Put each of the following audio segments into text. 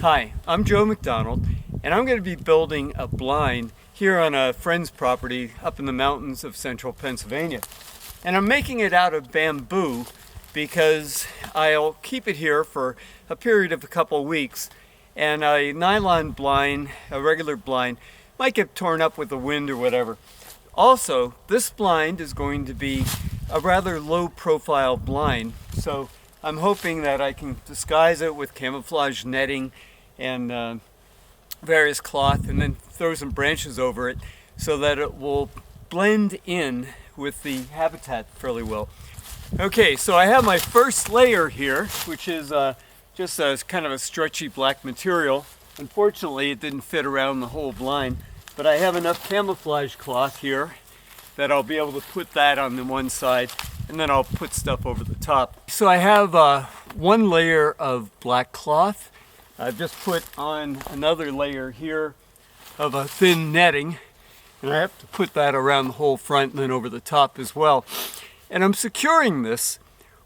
Hi, I'm Joe McDonald, and I'm going to be building a blind here on a friend's property up in the mountains of central Pennsylvania. And I'm making it out of bamboo because I'll keep it here for a period of a couple weeks, and a nylon blind, a regular blind, might get torn up with the wind or whatever. Also, this blind is going to be a rather low profile blind, so I'm hoping that I can disguise it with camouflage netting and various cloth, and then throw some branches over it so that it will blend in with the habitat fairly well. Okay, so I have my first layer here, which is just a kind of a stretchy black material. Unfortunately, it didn't fit around the whole blind, but I have enough camouflage cloth here that I'll be able to put that on the one side, and then I'll put stuff over the top. So I have one layer of black cloth. I've just put on another layer here of a thin netting, and I have to put that around the whole front and then over the top as well. And I'm securing this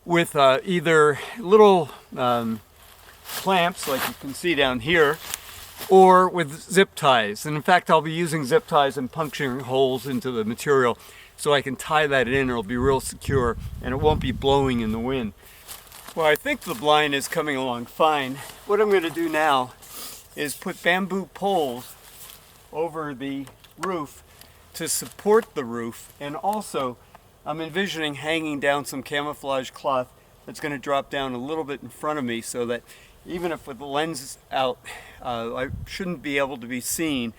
with either little clamps like you can see down here, or with zip ties. And in fact, I'll be using zip ties and puncturing holes into the material so I can tie that in. It'll be real secure and it won't be blowing in the wind. Well, I think the blind is coming along fine. What I'm going to do now is put bamboo poles over the roof to support the roof, and also I'm envisioning hanging down some camouflage cloth that's going to drop down a little bit in front of me so that even if with the lens out, I shouldn't be able to be seen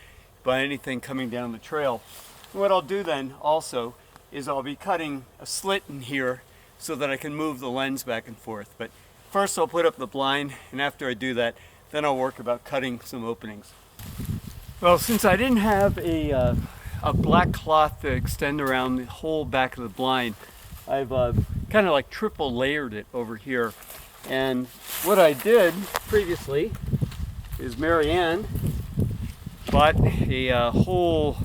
by anything coming down the trail. And what I'll do then also is I'll be cutting a slit in here so that I can move the lens back and forth. But first I'll put up the blind, and after I do that, then I'll work about cutting some openings. Well, since I didn't have a black cloth to extend around the whole back of the blind, I've kind of like triple layered it over here. And what I did previously is Marianne bought a whole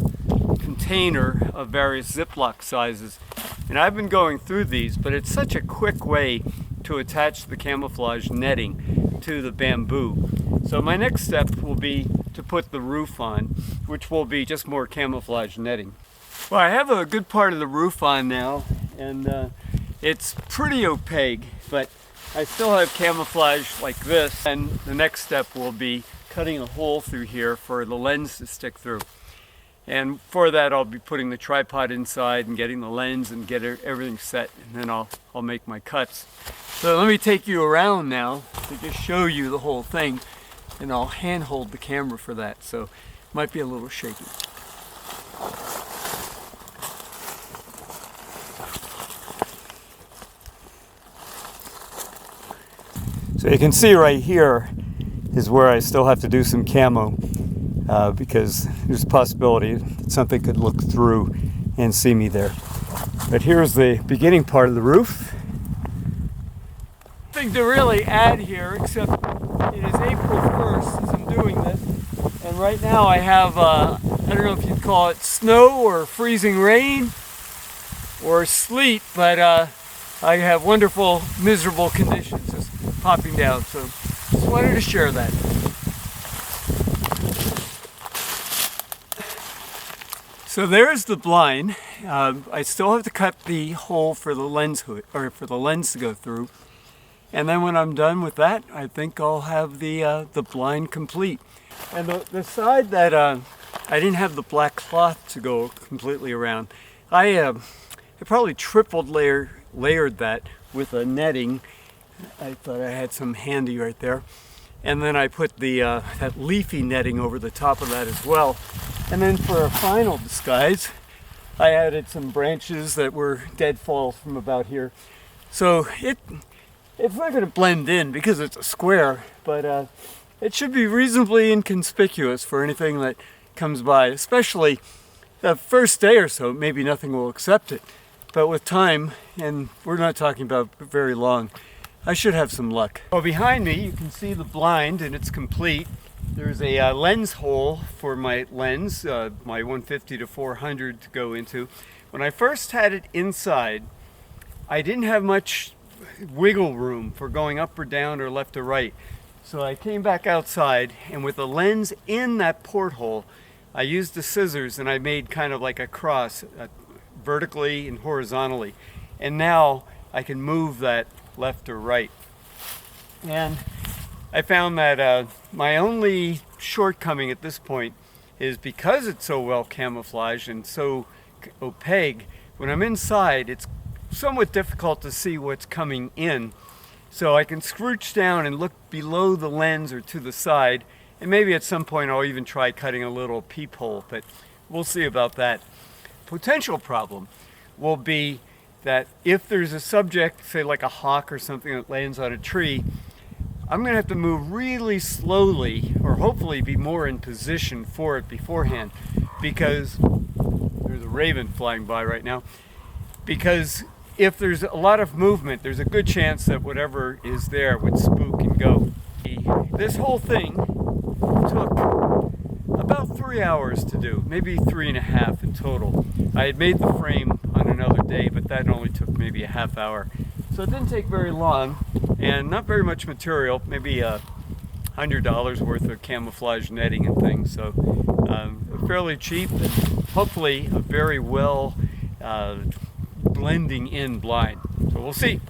container of various Ziploc sizes, and I've been going through these, but it's such a quick way to attach the camouflage netting to the bamboo. So my next step will be to put the roof on, which will be just more camouflage netting. Well, I have a good part of the roof on now, and it's pretty opaque, but I still have camouflage like this, and the next step will be cutting a hole through here for the lens to stick through. And for that, I'll be putting the tripod inside and getting the lens and get everything set, and then I'll make my cuts. So let me take you around now to just show you the whole thing, and I'll hand hold the camera for that, so it might be a little shaky. So you can see right here is where I still have to do some camo because there's a possibility that something could look through and see me there. But here's the beginning part of the roof. Nothing to really add here except it is April 1st as I'm doing this, and right now I have, I don't know if you'd call it snow or freezing rain or sleet, but I have wonderful, miserable conditions just popping down, so just wanted to share that. So there's the blind. I still have to cut the hole for the lens hood, or for the lens to go through, and then when I'm done with that, I think I'll have the blind complete. And the side that I didn't have the black cloth to go completely around, I probably tripled layered that with a netting. I thought I had some handy right there, and then I put the that leafy netting over the top of that as well. And then for a final disguise, I added some branches that were deadfalls from about here. So it's not going to blend in because it's a square, but it should be reasonably inconspicuous for anything that comes by, especially the first day or so. Maybe nothing will accept it, but with time, and we're not talking about very long, I should have some luck. Well, behind me you can see the blind, and it's complete. There's a lens hole for my lens, my 150 to 400 to go into. When I first had it inside, I didn't have much wiggle room for going up or down or left or right. So I came back outside, and with the lens in that porthole, I used the scissors and I made kind of like a cross, vertically and horizontally. And now I can move that left or right. And I found that my only shortcoming at this point is because it's so well camouflaged and so opaque, when I'm inside, it's somewhat difficult to see what's coming in. So I can scrooge down and look below the lens or to the side, and maybe at some point I'll even try cutting a little peephole, but we'll see about that. Potential problem will be that if there's a subject, say like a hawk or something that lands on a tree, I'm going to have to move really slowly, or hopefully be more in position for it beforehand, because there's a raven flying by right now. Because if there's a lot of movement, there's a good chance that whatever is there would spook and go. This whole thing took about 3 hours to do, maybe 3.5 in total. I had made the frame on another day, but that only took maybe a half hour. So it didn't take very long, and not very much material, maybe $100 worth of camouflage netting and things. So fairly cheap, and hopefully a very well blending in blind. So we'll see.